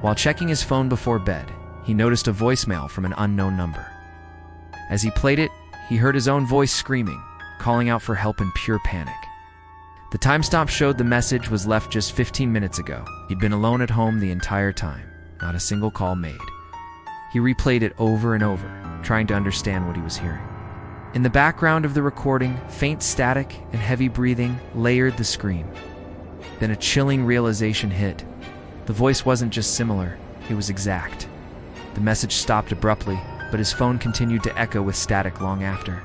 While checking his phone before bed, he noticed a voicemail from an unknown number. As he played it, he heard his own voice screaming, calling out for help in pure panic. The timestamp showed the message was left just 15 minutes ago. He'd been alone at home the entire time, not a single call made. He replayed it over and over, trying to understand what he was hearing. In the background of the recording, faint static and heavy breathing layered the scream. Then a chilling realization hit. The voice wasn't just similar, it was exact. The message stopped abruptly, but his phone continued to echo with static long after.